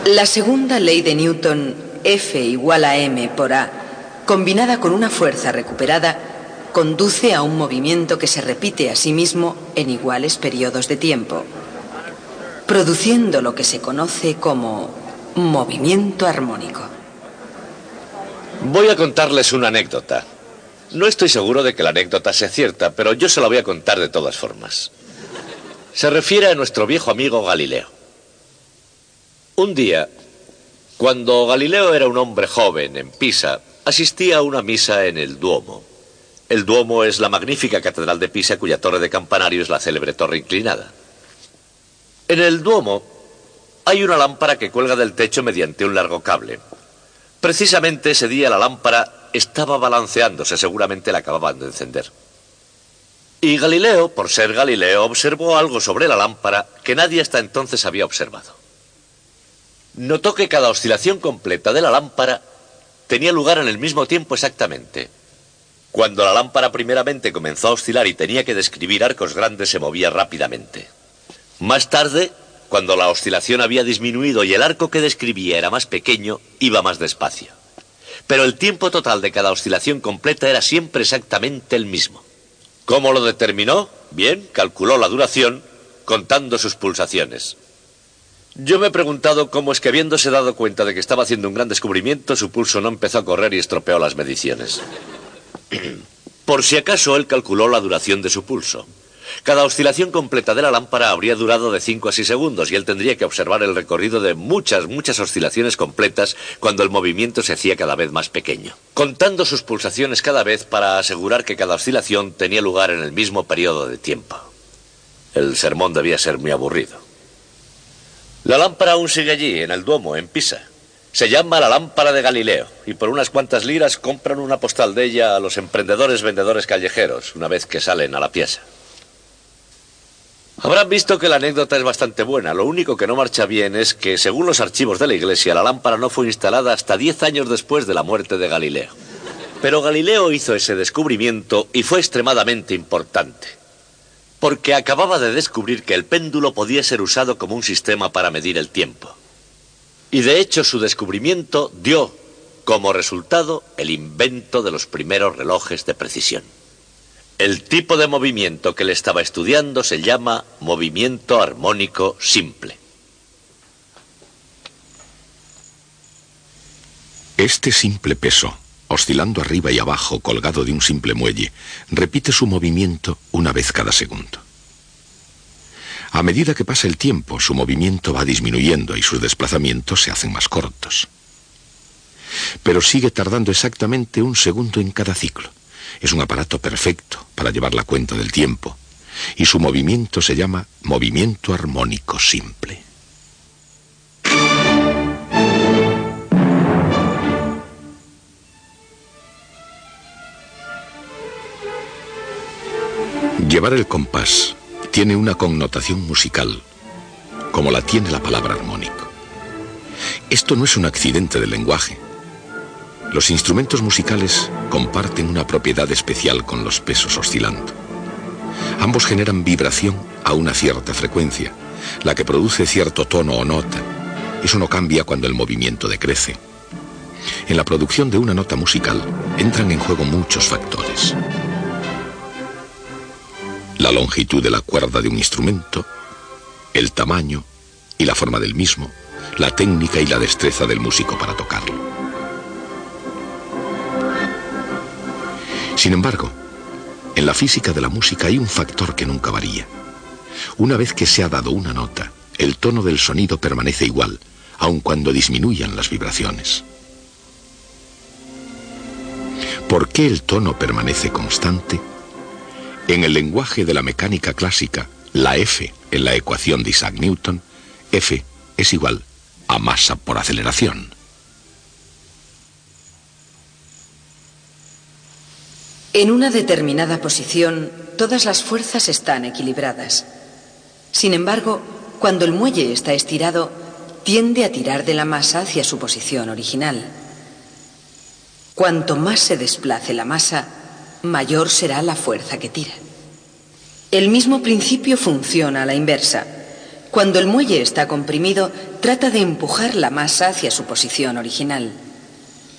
La segunda ley de Newton, F igual a m por a, combinada con una fuerza recuperada, conduce a un movimiento que se repite a sí mismo en iguales periodos de tiempo, produciendo lo que se conoce como movimiento armónico. Voy a contarles una anécdota. No estoy seguro de que la anécdota sea cierta, pero yo se la voy a contar de todas formas. Se refiere a nuestro viejo amigo Galileo. Un día, cuando Galileo era un hombre joven en Pisa, asistía a una misa en el Duomo. El Duomo es la magnífica catedral de Pisa, cuya torre de campanario es la célebre torre inclinada. En el Duomo hay una lámpara que cuelga del techo mediante un largo cable. Precisamente ese día la lámpara estaba balanceándose, seguramente la acababan de encender. Y Galileo, por ser Galileo, observó algo sobre la lámpara que nadie hasta entonces había observado. Notó que cada oscilación completa de la lámpara tenía lugar en el mismo tiempo exactamente. Cuando la lámpara primeramente comenzó a oscilar y tenía que describir arcos grandes, se movía rápidamente. Más tarde, cuando la oscilación había disminuido y el arco que describía era más pequeño, iba más despacio. Pero el tiempo total de cada oscilación completa era siempre exactamente el mismo. ¿Cómo lo determinó? Bien, calculó la duración contando sus pulsaciones. Yo me he preguntado cómo es que, habiéndose dado cuenta de que estaba haciendo un gran descubrimiento, su pulso no empezó a correr y estropeó las mediciones. Por si acaso, él calculó la duración de su pulso. Cada oscilación completa de la lámpara habría durado de 5 a 6 segundos y él tendría que observar el recorrido de muchas oscilaciones completas cuando el movimiento se hacía cada vez más pequeño, contando sus pulsaciones cada vez para asegurar que cada oscilación tenía lugar en el mismo periodo de tiempo. El sermón debía ser muy aburrido. La lámpara aún sigue allí, en el Duomo, en Pisa. Se llama la lámpara de Galileo y por unas cuantas liras compran una postal de ella a los emprendedores vendedores callejeros una vez que salen a la piazza. Habrán visto que la anécdota es bastante buena. Lo único que no marcha bien es que, según los archivos de la iglesia, la lámpara no fue instalada hasta 10 años después de la muerte de Galileo. Pero Galileo hizo ese descubrimiento y fue extremadamente importante, porque acababa de descubrir que el péndulo podía ser usado como un sistema para medir el tiempo. Y de hecho su descubrimiento dio como resultado el invento de los primeros relojes de precisión. El tipo de movimiento que él estaba estudiando se llama movimiento armónico simple. Este simple peso, oscilando arriba y abajo colgado de un simple muelle, repite su movimiento una vez cada segundo. A medida que pasa el tiempo, su movimiento va disminuyendo y sus desplazamientos se hacen más cortos. Pero sigue tardando exactamente 1 segundo en cada ciclo. Es un aparato perfecto para llevar la cuenta del tiempo, y su movimiento se llama movimiento armónico simple. Llevar el compás tiene una connotación musical, como la tiene la palabra armónico. Esto no es un accidente del lenguaje. Los instrumentos musicales comparten una propiedad especial con los pesos oscilando. Ambos generan vibración a una cierta frecuencia, la que produce cierto tono o nota. Eso no cambia cuando el movimiento decrece. En la producción de una nota musical entran en juego muchos factores. La longitud de la cuerda de un instrumento, el tamaño y la forma del mismo, la técnica y la destreza del músico para tocarlo. Sin embargo, en la física de la música hay un factor que nunca varía. Una vez que se ha dado una nota, el tono del sonido permanece igual, aun cuando disminuyan las vibraciones. ¿Por qué el tono permanece constante? En el lenguaje de la mecánica clásica, la F en la ecuación de Isaac Newton, F es igual a masa por aceleración. En una determinada posición, todas las fuerzas están equilibradas. Sin embargo, cuando el muelle está estirado, tiende a tirar de la masa hacia su posición original. Cuanto más se desplace la masa, mayor será la fuerza que tira. El mismo principio funciona a la inversa. Cuando el muelle está comprimido, trata de empujar la masa hacia su posición original.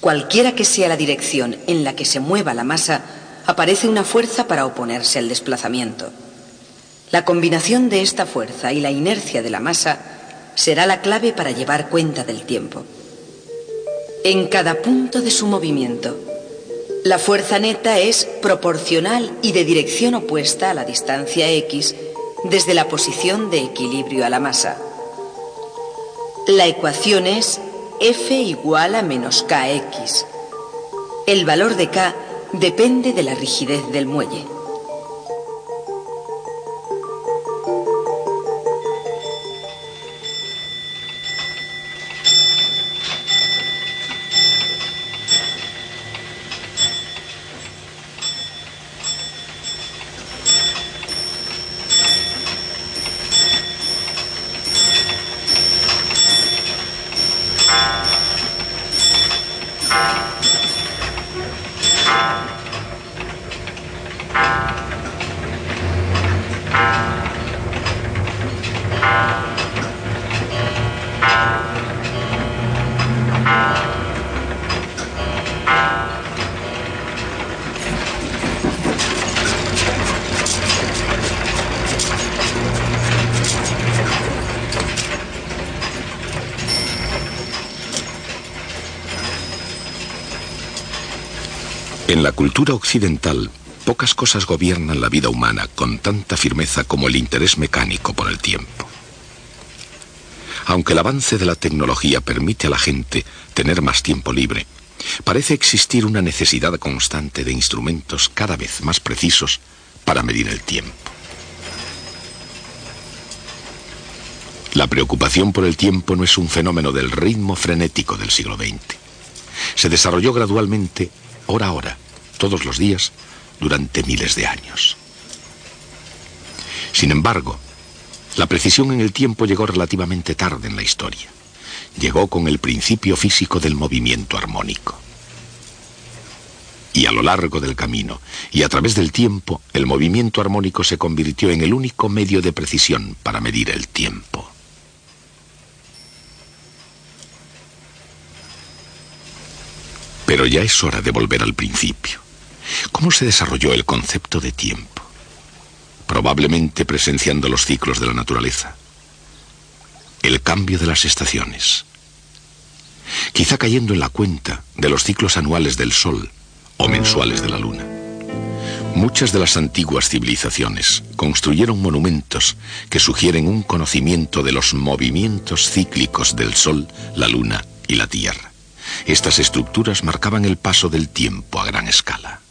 Cualquiera que sea la dirección en la que se mueva la masa, aparece una fuerza para oponerse al desplazamiento. La combinación de esta fuerza y la inercia de la masa será la clave para llevar cuenta del tiempo. En cada punto de su movimiento, la fuerza neta es proporcional y de dirección opuesta a la distancia x desde la posición de equilibrio a la masa. La ecuación es F igual a menos kx. El valor de k depende de la rigidez del muelle. En la cultura occidental, pocas cosas gobiernan la vida humana con tanta firmeza como el interés mecánico por el tiempo. Aunque el avance de la tecnología permite a la gente tener más tiempo libre, parece existir una necesidad constante de instrumentos cada vez más precisos para medir el tiempo. La preocupación por el tiempo no es un fenómeno del ritmo frenético del siglo XX. Se desarrolló gradualmente, hora a hora, todos los días, durante miles de años. Sin embargo, la precisión en el tiempo llegó relativamente tarde en la historia. Llegó con el principio físico del movimiento armónico. Y a lo largo del camino, y a través del tiempo, el movimiento armónico se convirtió en el único medio de precisión para medir el tiempo. Pero ya es hora de volver al principio. ¿Cómo se desarrolló el concepto de tiempo? Probablemente presenciando los ciclos de la naturaleza. El cambio de las estaciones. Quizá cayendo en la cuenta de los ciclos anuales del Sol o mensuales de la Luna. Muchas de las antiguas civilizaciones construyeron monumentos que sugieren un conocimiento de los movimientos cíclicos del Sol, la Luna y la Tierra. Estas estructuras marcaban el paso del tiempo a gran escala.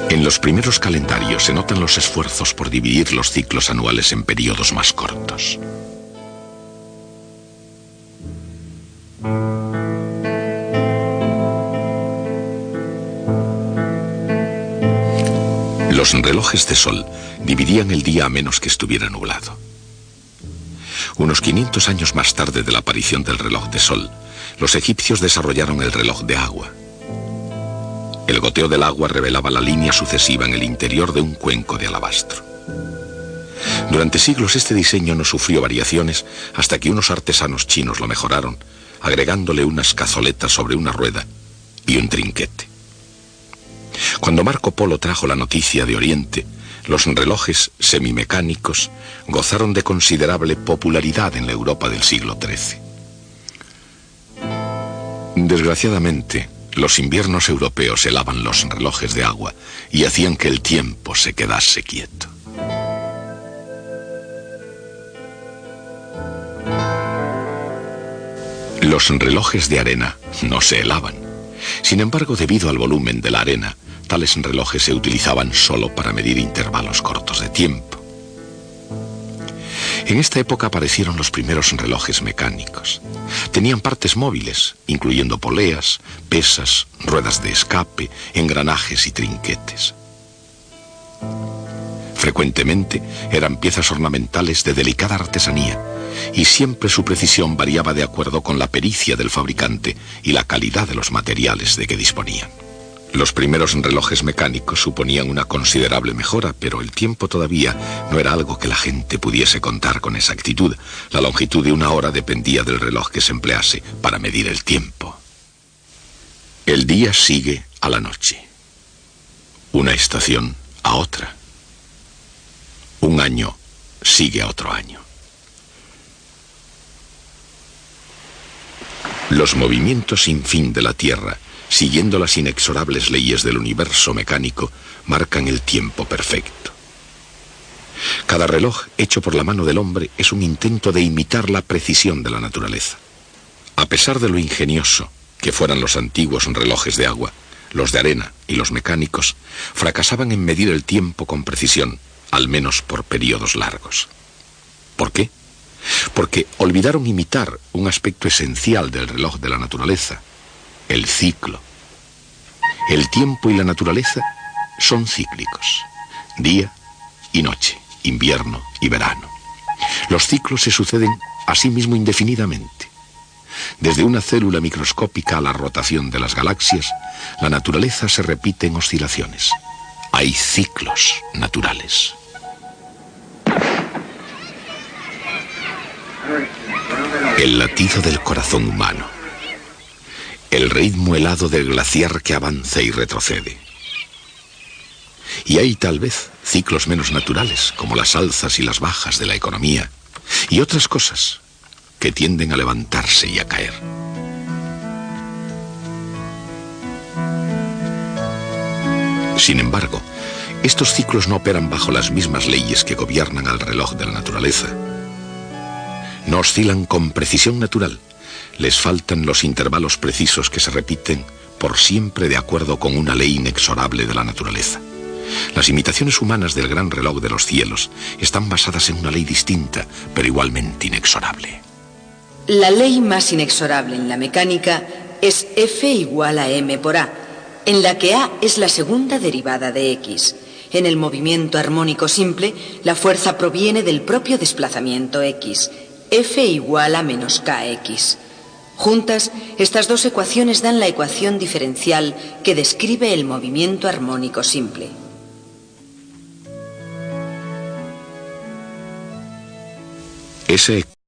En los primeros calendarios se notan los esfuerzos por dividir los ciclos anuales en periodos más cortos. Los relojes de sol dividían el día a menos que estuviera nublado. Unos 500 años más tarde de la aparición del reloj de sol, los egipcios desarrollaron el reloj de agua. El goteo del agua revelaba la línea sucesiva en el interior de un cuenco de alabastro. Durante siglos este diseño no sufrió variaciones hasta que unos artesanos chinos lo mejoraron, agregándole unas cazoletas sobre una rueda y un trinquete. Cuando Marco Polo trajo la noticia de Oriente, los relojes semimecánicos gozaron de considerable popularidad en la Europa del siglo XIII. Desgraciadamente, los inviernos europeos helaban los relojes de agua y hacían que el tiempo se quedase quieto. Los relojes de arena no se helaban. Sin embargo, debido al volumen de la arena, tales relojes se utilizaban solo para medir intervalos cortos de tiempo. En esta época aparecieron los primeros relojes mecánicos. Tenían partes móviles, incluyendo poleas, pesas, ruedas de escape, engranajes y trinquetes. Frecuentemente eran piezas ornamentales de delicada artesanía y siempre su precisión variaba de acuerdo con la pericia del fabricante y la calidad de los materiales de que disponían. Los primeros relojes mecánicos suponían una considerable mejora, pero el tiempo todavía no era algo que la gente pudiese contar con exactitud. La longitud de una hora dependía del reloj que se emplease para medir el tiempo. El día sigue a la noche. Una estación a otra. Un año sigue a otro año. Los movimientos sin fin de la Tierra, siguiendo las inexorables leyes del universo mecánico, marcan el tiempo perfecto. Cada reloj hecho por la mano del hombre es un intento de imitar la precisión de la naturaleza. A pesar de lo ingenioso que fueran los antiguos relojes de agua, los de arena y los mecánicos fracasaban en medir el tiempo con precisión, al menos por periodos largos. ¿Por qué? Porque olvidaron imitar un aspecto esencial del reloj de la naturaleza, el ciclo. El tiempo y la naturaleza son cíclicos, día y noche, invierno y verano. Los ciclos se suceden a sí mismo indefinidamente. Desde una célula microscópica a la rotación de las galaxias, la naturaleza se repite en oscilaciones. Hay ciclos naturales. El latido del corazón humano. El ritmo helado del glaciar que avanza y retrocede. Y hay tal vez ciclos menos naturales, como las alzas y las bajas de la economía, y otras cosas que tienden a levantarse y a caer. Sin embargo, estos ciclos no operan bajo las mismas leyes que gobiernan al reloj de la naturaleza. No oscilan con precisión natural. Les faltan los intervalos precisos que se repiten por siempre de acuerdo con una ley inexorable de la naturaleza. Las imitaciones humanas del gran reloj de los cielos están basadas en una ley distinta, pero igualmente inexorable. La ley más inexorable en la mecánica es F igual a m por a, en la que a es la segunda derivada de x. En el movimiento armónico simple, la fuerza proviene del propio desplazamiento x. F igual a menos kx. Juntas, estas dos ecuaciones dan la ecuación diferencial que describe el movimiento armónico simple. Esa